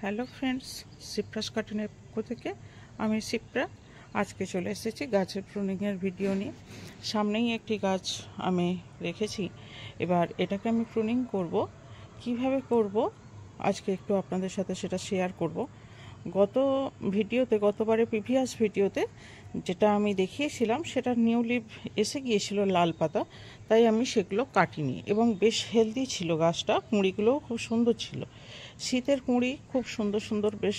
Hello friends, সিপ্রাস কার্টুনের পক্ষ থেকে আমি সিপ্রা আজকে চলে এসেছি গাছের প্রুনিংয়ের ভিডিও নিয়ে। সামনেই একটি গাছ আমি রেখেছি, এবার এটাকে আমি প্রুনিং করব। কিভাবে করব আজকে একটু আপনাদের সাথে সেটা শেয়ার করব। গতবারে প্রিভিয়াস ভিডিওতে যেটা আমি দেখিয়েছিলাম সেটা নিউ লিভ এসে গিয়েছিল লাল পাতা, তাই আমি সেগুলো কাটিনি এবং বেশ হেলদি ছিল গাছটা। কুঁড়িগুলোও খুব সুন্দর ছিল, শীতের কুঁড়ি খুব সুন্দর সুন্দর, বেশ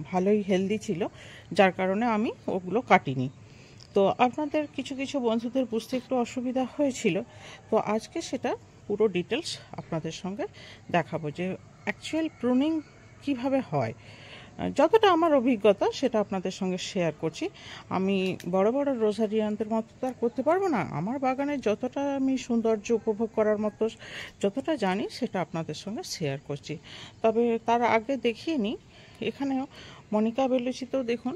ভালোই হেলদি ছিল, যার কারণে আমি ওগুলো কাটিনি। তো আপনাদের কিছু কিছু বন্ধুদের বুঝতে একটু অসুবিধা হয়েছিল, তো আজকে সেটা পুরো ডিটেলস আপনাদের সঙ্গে দেখাবো যে অ্যাকচুয়াল প্রুনিং কিভাবে হয়। যতটা আমার অভিজ্ঞতা সেটা আপনাদের সঙ্গে শেয়ার করছি। আমি বড় বড় রোজারিয়ানদের মতো তো আর করতে পারবো না। আমার বাগানে যতটা আমি সৌন্দর্য উপভোগ করার মতো যতটা জানি সেটা আপনাদের সঙ্গে শেয়ার করছি। তবে তার আগে দেখিয়ে নিই, এখানেও মনিকা বেলুচিতেও দেখুন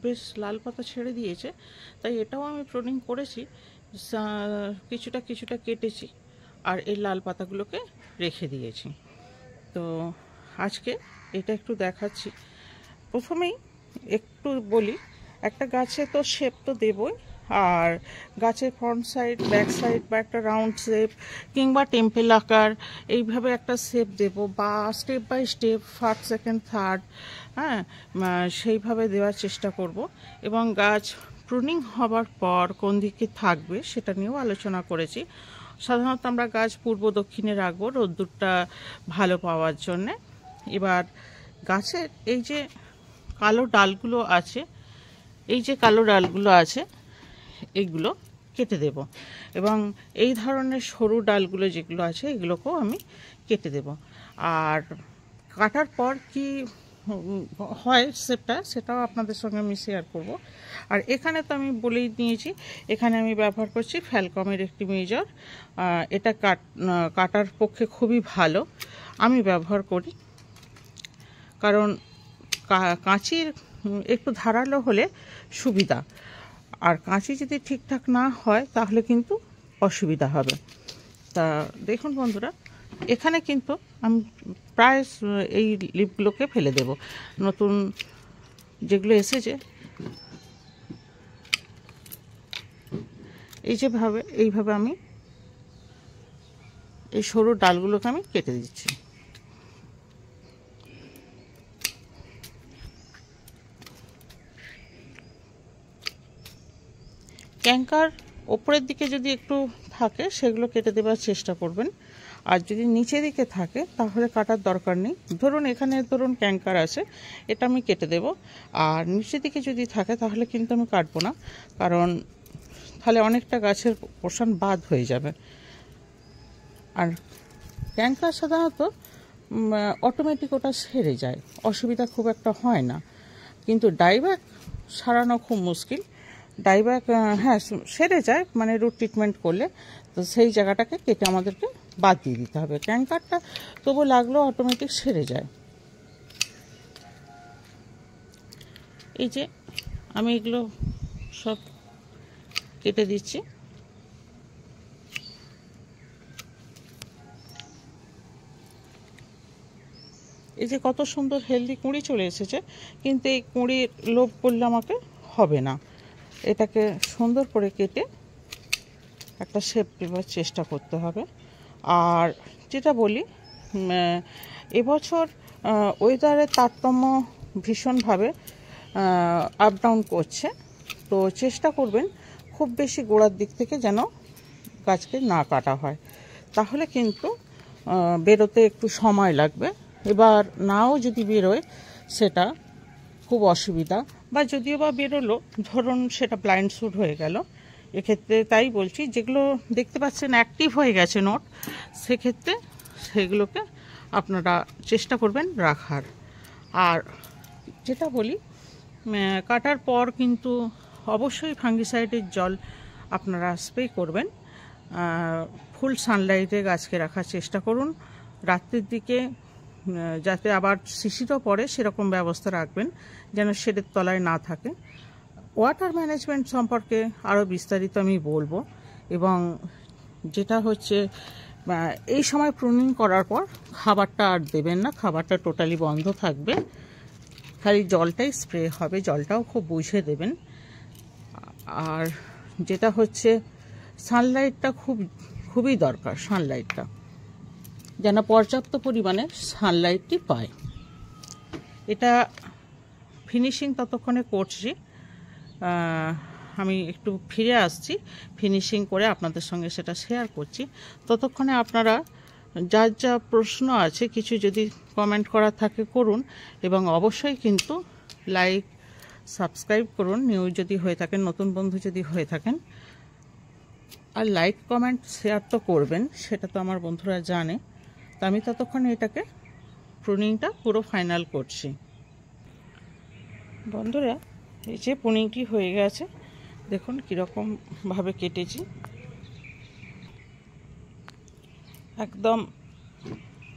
বেশ লাল পাতা ছেড়ে দিয়েছে, তাই এটাও আমি প্রুনিং করেছি, কিছুটা কিছুটা কেটেছি আর এই লাল পাতাগুলোকে রেখে দিয়েছি। তো আজকে এটা একটু দেখাচ্ছি। প্রথমেই একটু বলি, একটা গাছে তো শেপ তো দেবই, আর গাছের ফ্রন্ট সাইড, ব্যাক সাইড বা একটা রাউন্ড শেপ কিংবা টেম্পেল আকার এইভাবে একটা শেপ দেব, বা step by step first second third, হ্যাঁ, সেইভাবে দেওয়ার চেষ্টা করব। এবং গাছ প্রুনিং হবার পর কোন দিকে থাকবে সেটা নিয়েও আলোচনা করেছি। সাধারণত আমরা গাছ পূর্ব দক্ষিণে রাখবো রোদ্দুরটা ভালো পাওয়ার জন্যে। এবার গাছের এই যে কালো ডালগুলো আছে, এইগুলো কেটে দেব, এবং এই ধরনের সরু ডালগুলো যেগুলো আছে এগুলোকেও আমি কেটে দেব। আর কাটার পর কি হয় সেটাও আপনাদের সঙ্গে আমি শেয়ার করব। আর এখানে তো আমি বলেই নিয়েছি, এখানে আমি ব্যবহার করছি ফ্যালকমের একটি মেজর। এটা কাটার পক্ষে খুবই ভালো, আমি ব্যবহার করি, কারণ কাঁচির একটু ধারালো হলে সুবিধা, আর কাঁচি যদি ঠিকঠাক না হয় তাহলে কিন্তু অসুবিধা হবে। তা দেখুন বন্ধুরা, এখানে কিন্তু আমি প্রায় এই লিপগুলোকে ফেলে দেব, নতুন যেগুলো এসেছে এইভাবে আমি এই সরু ডালগুলোকে আমি কেটে দিচ্ছি। ক্যাঙ্কার ওপরের দিকে যদি একটু থাকে সেগুলো কেটে দেওয়ার চেষ্টা করবেন, আর যদি নিচের দিকে থাকে তাহলে কাটার দরকার নেই। এখানে ক্যাঙ্কার আছে, এটা আমি কেটে দেব। আর নিচের দিকে যদি থাকে তাহলে কিন্তু আমি কাটবো না, কারণ তাহলে অনেকটা গাছের পোর্শন বাদ হয়ে যাবে। আর ক্যাঙ্কার সাধারণত অটোমেটিক ওটা সেরে যায়, অসুবিধা খুব একটা হয় না, কিন্তু ডাইব্যাক সারানো খুব মুশকিল। ডাইব্যাক হ্যাঁ সেরে যায়, মানে রুট ট্রিটমেন্ট করলে, তো সেই জায়গাটাকে কেটে আমাদেরকে বাদ দিয়ে দিতে হবে। ক্যাঙ্কারটা তবু লাগলেও অটোমেটিক সেরে যায়। এই যে আমি এগুলো সব কেটে দিচ্ছি। এই যে কত সুন্দর হেলদি কুঁড়ি চলে এসেছে, কিন্তু এই কুঁড়ির লোভ করলে আমাকে হবে না। এটাকে সুন্দর করে কেটে একটা শেপ দেওয়ার চেষ্টা করতে হবে। আর যেটা বলি, এবছর ওয়েদারের তারতম্য ভীষণভাবে আপ ডাউন করছে, তো চেষ্টা করবেন খুব বেশি গোড়ার দিক থেকে যেন গাছকে না কাটা হয়, তাহলে কিন্তু বেরোতে একটু সময় লাগবে। এবার নাও যদি বেরোয় সেটা খুব অসুবিধা, বা যদিও বা বেরোলো ধরুন সেটা ব্লাইন্ড শুট হয়ে গেল, এক্ষেত্রে তাই বলছি যেগুলো দেখতে পাচ্ছেন অ্যাক্টিভ হয়ে গেছে নোট, সেক্ষেত্রে সেগুলোকে আপনারা চেষ্টা করবেন রাখার। আর যেটা বলি, কাটার পর কিন্তু অবশ্যই ফাঙ্গিসাইডের জল আপনারা স্প্রে করবেন। ফুল সানলাইটে গাছকে রাখার চেষ্টা করুন, রাত্রির দিকে যাতে আবার শিশিরও পড়ে সেরকম ব্যবস্থা রাখবেন, যেন শেডের তলায় না থাকে। ওয়াটার ম্যানেজমেন্ট সম্পর্কে আরও বিস্তারিত আমি বলবো, এবং যেটা হচ্ছে এই সময় প্রুনিং করার পর খাবারটা আর দেবেন না, খাবারটা টোটালি বন্ধ থাকবে, খালি জলটাই স্প্রে হবে, জলটাও খুব বুঝে দেবেন। আর যেটা হচ্ছে সানলাইটটা খুবই দরকার, সানলাইটটা যেন পর্যাপ্ত পরিমাণে সানলাইটটি পায়। এটা ফিনিশিং ততক্ষণে করছি, আমি একটু ফিরে আসছি, ফিনিশিং করে আপনাদের সঙ্গে সেটা শেয়ার করছি। ততক্ষণে আপনারা যার যা প্রশ্ন আছে কিছু যদি কমেন্ট করা থাকে করুন, এবং অবশ্যই কিন্তু লাইক সাবস্ক্রাইব করুন নিউ যদি হয়ে থাকেন, নতুন বন্ধু যদি হয়ে থাকেন। আর লাইক কমেন্ট শেয়ার তো করবেন, সেটা তো আমার বন্ধুরা জানে। তো আমি ততক্ষণে এটাকে প্রুনিংটা পুরো ফাইনাল করছি। বন্ধুরা এই যে প্রুনিংটি হয়ে গেছে, দেখুন কীরকমভাবে কেটেছি, একদম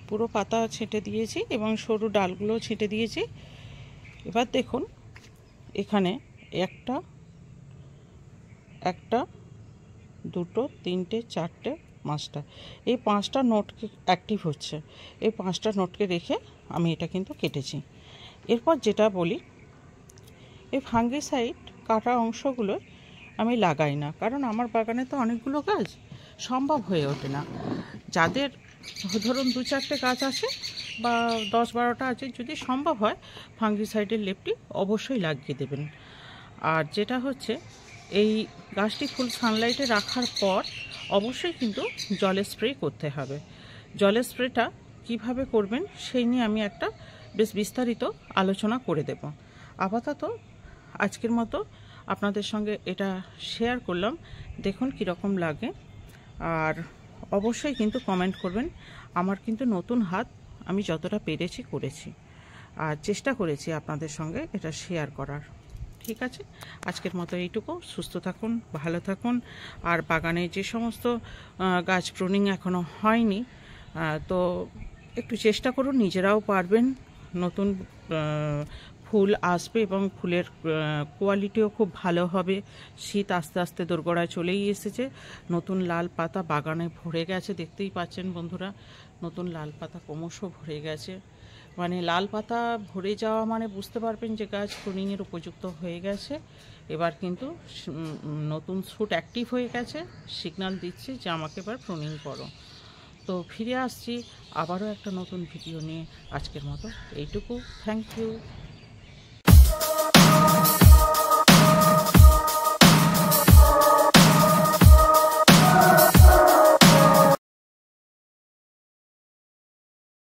পুরো পাতা ছেঁটে দিয়েছি এবং সরু ডালগুলো ছেঁটে দিয়েছি। এবার দেখুন এখানে একটা দুটো তিনটে চারটে পাঁচটা, এই 5টা নোটকে অ্যাক্টিভ হচ্ছে, এই 5টা নোটকে রেখে আমি এটা কিন্তু কেটেছি। এরপর যেটা বলি, এই ফাঙ্গিসাইড কাটা অংশগুলো আমি লাগাই না, কারণ আমার বাগানে তো অনেকগুলো গাছ, সম্ভব হয়ে ওঠে না। যাদের ধরুন 2-4টে গাছ আছে বা 10-12টা আছে, যদি সম্ভব হয় ফাঙ্গিসাইডের লেপটি অবশ্যই লাগিয়ে দেবেন। আর যেটা হচ্ছে এই গাছটি ফুল সানলাইটে রাখার পর অবশ্যই কিন্তু জলে স্প্রে করতে হবে। জলের স্প্রেটা কিভাবে করবেন সেই নিয়ে আমি একটা বেশ বিস্তারিত আলোচনা করে দেব। আপাতত আজকের মতো আপনাদের সঙ্গে এটা শেয়ার করলাম, দেখুন কীরকম লাগে। আর অবশ্যই কিন্তু কমেন্ট করবেন। আমার কিন্তু নতুন হাত, আমি যতটা পেরেছি করেছি, আর চেষ্টা করেছি আপনাদের সঙ্গে এটা শেয়ার করার। ঠিক আছে, আজকের মতো এইটুকু। সুস্থ থাকুন, ভালো থাকুন। আর বাগানে যে সমস্ত গাছ প্রুনিং এখনও হয়নি, তো একটু চেষ্টা করুন, নিজেরাও পারবেন। নতুন ফুল আসবে এবং ফুলের কোয়ালিটিও খুব ভালো হবে। শীত আস্তে আস্তে দোরগোড়ায় চলেই এসেছে, নতুন লাল পাতা বাগানে ভরে গেছে, দেখতেই পাচ্ছেন বন্ধুরা, নতুন লাল পাতা ক্রমশ ভরে গেছে। মানে লাল পাতা ভরে যাওয়া মানে বুঝতে পারবেন যে গাছ প্রুনিংয়ের উপযুক্ত হয়ে গেছে। এবার কিন্তু নতুন শুট অ্যাক্টিভ হয়ে গেছে, সিগন্যাল দিচ্ছে যে আমাকে এবার প্রুনিং করো। তো ফিরে আসছি আবারও একটা নতুন ভিডিও নিয়ে। আজকের মতো এইটুকু, থ্যাংক ইউ।